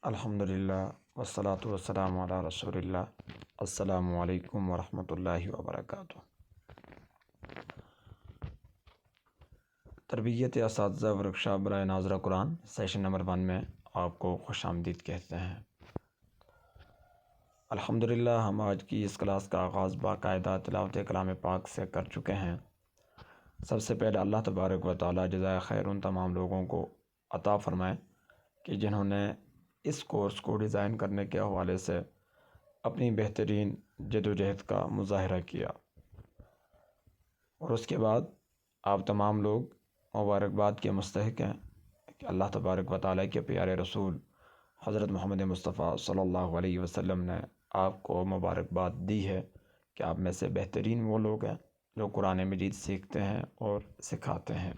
الحمدللہ والصلاة والسلام علی رسول اللہ۔ السلام علیکم ورحمۃ اللہ وبرکاتہ۔ تربیت اساتذہ ورکشاپ برائے ناظرہ قرآن سیشن نمبر 1 میں آپ کو خوش آمدید کہتے ہیں۔ الحمدللہ ہم آج کی اس کلاس کا آغاز باقاعدہ تلاوت کلام پاک سے کر چکے ہیں۔ سب سے پہلے اللہ تبارک و تعالی جزائے خیر ان تمام لوگوں کو عطا فرمائے کہ جنہوں نے اس کورس کو ڈیزائن کرنے کے حوالے سے اپنی بہترین جد و جہد کا مظاہرہ کیا، اور اس کے بعد آپ تمام لوگ مبارکباد کے مستحق ہیں کہ اللہ تبارک و تعالیٰ کے پیارے رسول حضرت محمد مصطفیٰ صلی اللہ علیہ وسلم نے آپ کو مبارکباد دی ہے کہ آپ میں سے بہترین وہ لوگ ہیں جو قرآن مجید سیکھتے ہیں اور سکھاتے ہیں۔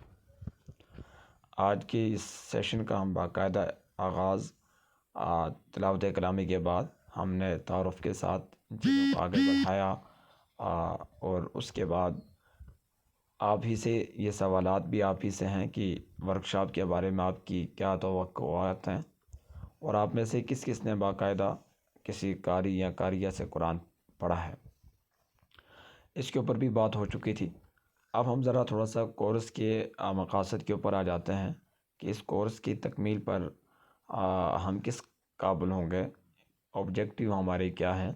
آج کے اس سیشن کا ہم باقاعدہ آغاز تلاوت کلامی کے بعد ہم نے تعارف کے ساتھ چیزوں کو آگے بڑھایا، اور اس کے بعد آپ ہی سے یہ سوالات بھی آپ ہی سے ہیں کہ ورکشاپ کے بارے میں آپ کی کیا توقعات ہیں، اور آپ میں سے کس کس نے باقاعدہ کسی قاری یا قاریہ سے قرآن پڑھا ہے۔ اس کے اوپر بھی بات ہو چکی تھی۔ اب ہم ذرا تھوڑا سا کورس کے مقاصد کے اوپر آ جاتے ہیں کہ اس کورس کی تکمیل پر ہم کس قابل ہوں گے، آبجیکٹیو ہمارے کیا ہیں۔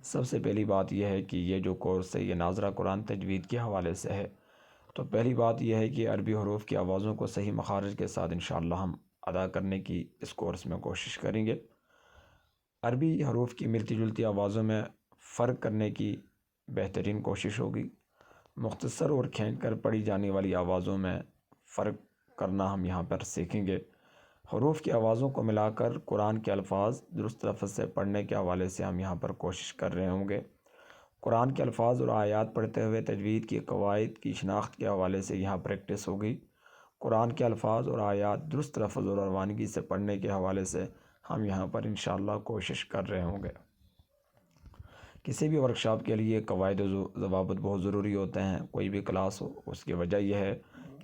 سب سے پہلی بات یہ ہے کہ یہ جو کورس ہے یہ ناظرہ قرآن تجوید کے حوالے سے ہے، تو پہلی بات یہ ہے کہ عربی حروف کی آوازوں کو صحیح مخارج کے ساتھ انشاءاللہ ہم ادا کرنے کی اس کورس میں کوشش کریں گے۔ عربی حروف کی ملتی جلتی آوازوں میں فرق کرنے کی بہترین کوشش ہوگی۔ مختصر اور کھینچ کر پڑھی جانے والی آوازوں میں فرق کرنا ہم یہاں پر سیکھیں گے۔ حروف کی آوازوں کو ملا کر قرآن کے الفاظ درست لفظ سے پڑھنے کے حوالے سے ہم یہاں پر کوشش کر رہے ہوں گے۔ قرآن کے الفاظ اور آیات پڑھتے ہوئے تجوید کی قواعد کی شناخت کے حوالے سے یہاں پریکٹس ہوگی۔ قرآن کے الفاظ اور آیات درست لفظ اور روانگی سے پڑھنے کے حوالے سے ہم یہاں پر انشاءاللہ کوشش کر رہے ہوں گے۔ کسی بھی ورکشاپ کے لیے قواعد و ضوابط بہت ضروری ہوتے ہیں، کوئی بھی کلاس ہو۔ اس کی وجہ یہ ہے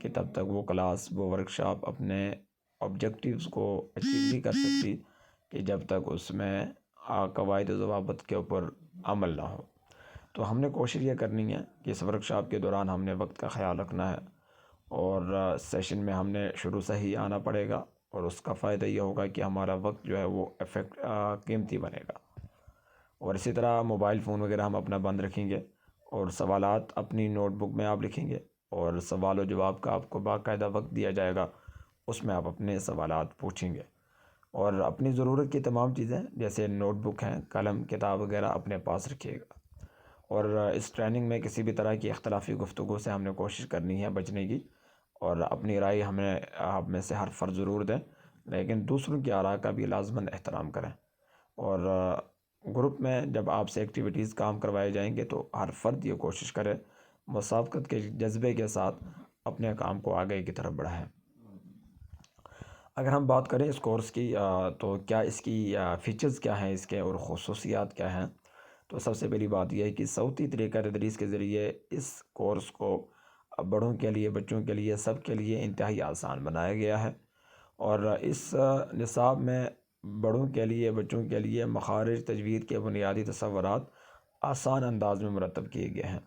کہ تب تک وہ کلاس وہ ورکشاپ اپنے آبجیکٹیوز کو اچیو نہیں کر سکتی کہ جب تک اس میں قواعد و ضوابط کے اوپر عمل نہ ہو۔ تو ہم نے کوشش یہ کرنی ہے کہ اس ورکشاپ کے دوران ہم نے وقت کا خیال رکھنا ہے، اور سیشن میں ہم نے شروع سے ہی آنا پڑے گا، اور اس کا فائدہ یہ ہوگا کہ ہمارا وقت جو ہے وہ قیمتی بنے گا۔ اور اسی طرح موبائل فون وغیرہ ہم اپنا بند رکھیں گے، اور سوالات اپنی نوٹ بک میں آپ لکھیں گے، اور سوال و جواب کا آپ کو باقاعدہ وقت دیا جائے گا، اس میں آپ اپنے سوالات پوچھیں گے، اور اپنی ضرورت کی تمام چیزیں جیسے نوٹ بک ہیں، قلم، کتاب وغیرہ اپنے پاس رکھیے گا۔ اور اس ٹریننگ میں کسی بھی طرح کی اختلافی گفتگو سے ہم نے کوشش کرنی ہے بچنے کی، اور اپنی رائے ہمیں آپ میں سے ہر فرد ضرور دیں، لیکن دوسروں کی آراء کا بھی لازماً احترام کریں۔ اور گروپ میں جب آپ سے ایکٹیویٹیز کام کروائے جائیں گے تو ہر فرد یہ کوشش کرے مسابقت کے جذبے کے ساتھ اپنے کام کو آگے کی طرف بڑھائیں۔ اگر ہم بات کریں اس کورس کی تو کیا اس کی فیچرز کیا ہیں اس کے، اور خصوصیات کیا ہیں، تو سب سے پہلی بات یہ ہے کہ صوتی طریقہ تدریس کے ذریعے اس کورس کو بڑوں کے لیے، بچوں کے لیے، سب کے لیے انتہائی آسان بنایا گیا ہے۔ اور اس نصاب میں بڑوں کے لیے، بچوں کے لیے مخارج، تجوید کے بنیادی تصورات آسان انداز میں مرتب کیے گئے ہیں۔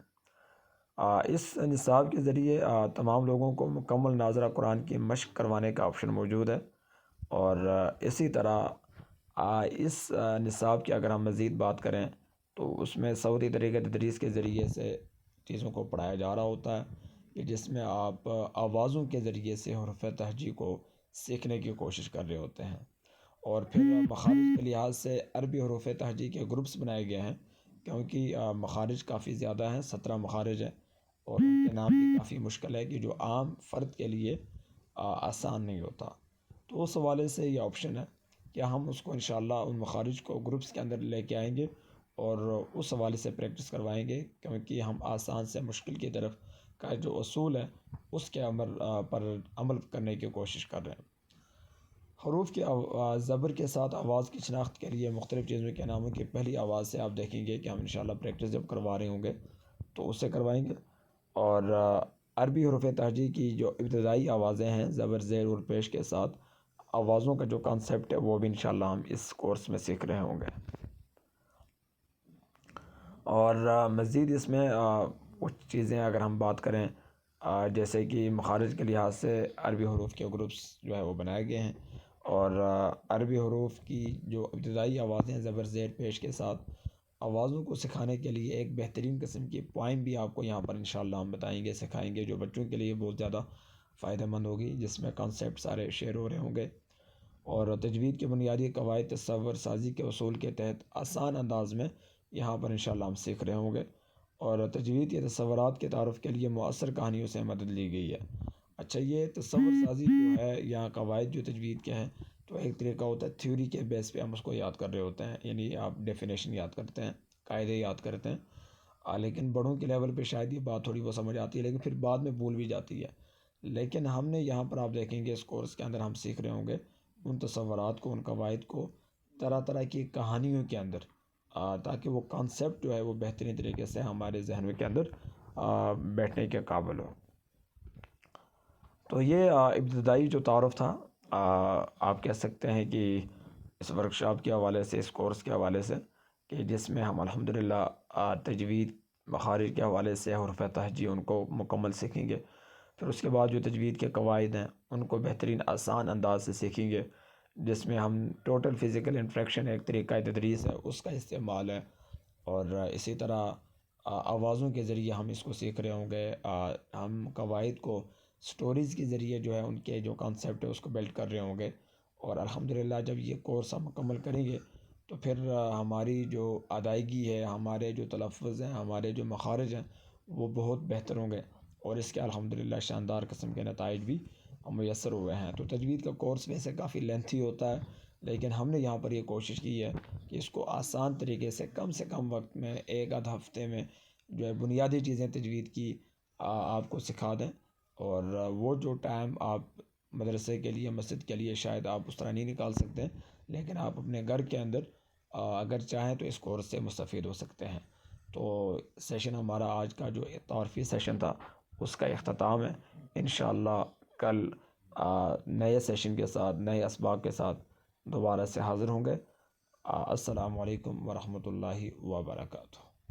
اس نصاب کے ذریعے تمام لوگوں کو مکمل ناظرہ قرآن کی مشق کروانے کا آپشن موجود ہے، اور اسی طرح اس نصاب کی اگر ہم مزید بات کریں تو اس میں صوتی طریقہ تدریس کے ذریعے سے چیزوں کو پڑھایا جا رہا ہوتا ہے کہ جس میں آپ آوازوں کے ذریعے سے حروف تہجی کو سیکھنے کی کوشش کر رہے ہوتے ہیں، اور پھر مخارج کے لحاظ سے عربی حروف تہجی کے گروپس بنائے گئے ہیں، کیونکہ مخارج کافی زیادہ ہیں، 17 مخارج ہیں، اور ان کے نام بھی کافی مشکل ہے کہ جو عام فرد کے لیے آسان نہیں ہوتا۔ تو اس حوالے سے یہ آپشن ہے کہ ہم اس کو انشاءاللہ ان مخارج کو گروپس کے اندر لے کے آئیں گے، اور اس حوالے سے پریکٹس کروائیں گے، کیونکہ ہم آسان سے مشکل کی طرف کا جو اصول ہے اس کے پر عمل کرنے کی کوشش کر رہے ہیں۔ حروف کی زبر کے ساتھ آواز کی شناخت کے لیے مختلف چیزوں کے ناموں کی پہلی آواز سے آپ دیکھیں گے کہ ہم انشاءاللہ پریکٹس جب کروا رہے ہوں گے تو اسے کروائیں گے۔ اور عربی حروف تہجی کی جو ابتدائی آوازیں ہیں زبر، زیر اور پیش کے ساتھ آوازوں کا جو کانسیپٹ ہے وہ بھی انشاءاللہ ہم اس کورس میں سیکھ رہے ہوں گے. اور مزید اس میں کچھ چیزیں اگر ہم بات کریں جیسے کہ مخارج کے لحاظ سے عربی حروف کے گروپس جو ہے وہ بنائے گئے ہیں، اور عربی حروف کی جو ابتدائی آوازیں زبر زیر پیش کے ساتھ آوازوں کو سکھانے کے لیے ایک بہترین قسم کی پوائم بھی آپ کو یہاں پر انشاءاللہ ہم بتائیں گے، سکھائیں گے، جو بچوں کے لیے بہت زیادہ فائدہ مند ہوگی، جس میں کانسیپٹ سارے شیئر ہو رہے ہوں گے. اور تجوید کے بنیادی قواعد تصور سازی کے اصول کے تحت آسان انداز میں یہاں پر انشاءاللہ ہم سیکھ رہے ہوں گے. اور تجوید کے تصورات کے تعارف کے لیے مؤثر کہانیوں سے مدد لی گئی ہے. اچھا، یہ تصور سازی جو ہے یا قواعد جو تجوید کے ہیں، تو ایک طریقہ ہوتا ہے تھیوری کے بیس پہ ہم اس کو یاد کر رہے ہوتے ہیں، یعنی آپ ڈیفینیشن یاد کرتے ہیں، قاعدے یاد کرتے ہیں. لیکن بڑوں کے لیول پہ شاید یہ بات تھوڑی بہت سمجھ آتی ہے، لیکن پھر بعد میں بھول بھی جاتی ہے. لیکن ہم نے یہاں پر آپ دیکھیں گے اس کورس کے اندر ہم سیکھ رہے ہوں گے ان تصورات کو، ان قواعد کو طرح طرح کی کہانیوں کے اندر، تاکہ وہ کانسیپٹ جو ہے وہ بہترین طریقے سے ہمارے ذہن کے اندر بیٹھنے کے قابل ہو. تو یہ ابتدائی جو تعارف تھا، آپ کہہ سکتے ہیں کہ اس ورکشاپ کے حوالے سے، اس کورس کے حوالے سے، کہ جس میں ہم الحمدللہ تجوید مخارج کے حوالے سے حروف تہجی ان کو مکمل سیکھیں گے. پھر اس کے بعد جو تجوید کے قواعد ہیں ان کو بہترین آسان انداز سے سیکھیں گے، جس میں ہم ٹوٹل فزیکل انٹریکشن ایک طریقہ تدریس ہے اس کا استعمال ہے. اور اسی طرح آوازوں کے ذریعے ہم اس کو سیکھ رہے ہوں گے. ہم قواعد کو سٹوریز کے ذریعے جو ہے ان کے جو کانسیپٹ ہے اس کو بلڈ کر رہے ہوں گے. اور الحمدللہ جب یہ کورس ہم مکمل کریں گے تو پھر ہماری جو ادائیگی ہے، ہمارے جو تلفظ ہیں، ہمارے جو مخارج ہیں، وہ بہت بہتر ہوں گے. اور اس کے الحمدللہ شاندار قسم کے نتائج بھی میسر ہوئے ہیں. تو تجوید کا کورس ویسے کافی لینتھی ہوتا ہے، لیکن ہم نے یہاں پر یہ کوشش کی ہے کہ اس کو آسان طریقے سے کم وقت میں، ایک آدھ ہفتے میں جو ہے بنیادی چیزیں تجوید کی آپ کو سکھا دیں. اور وہ جو ٹائم آپ مدرسے کے لیے، مسجد کے لیے شاید آپ اس طرح نہیں نکال سکتے، لیکن آپ اپنے گھر کے اندر اگر چاہیں تو اس کورس سے مستفید ہو سکتے ہیں. تو سیشن ہمارا آج کا جو تعارفی سیشن تھا اس کا اختتام ہے. انشاءاللہ کل نئے سیشن کے ساتھ، نئے اسباق کے ساتھ دوبارہ سے حاضر ہوں گے. السلام علیکم ورحمۃ اللہ وبرکاتہ.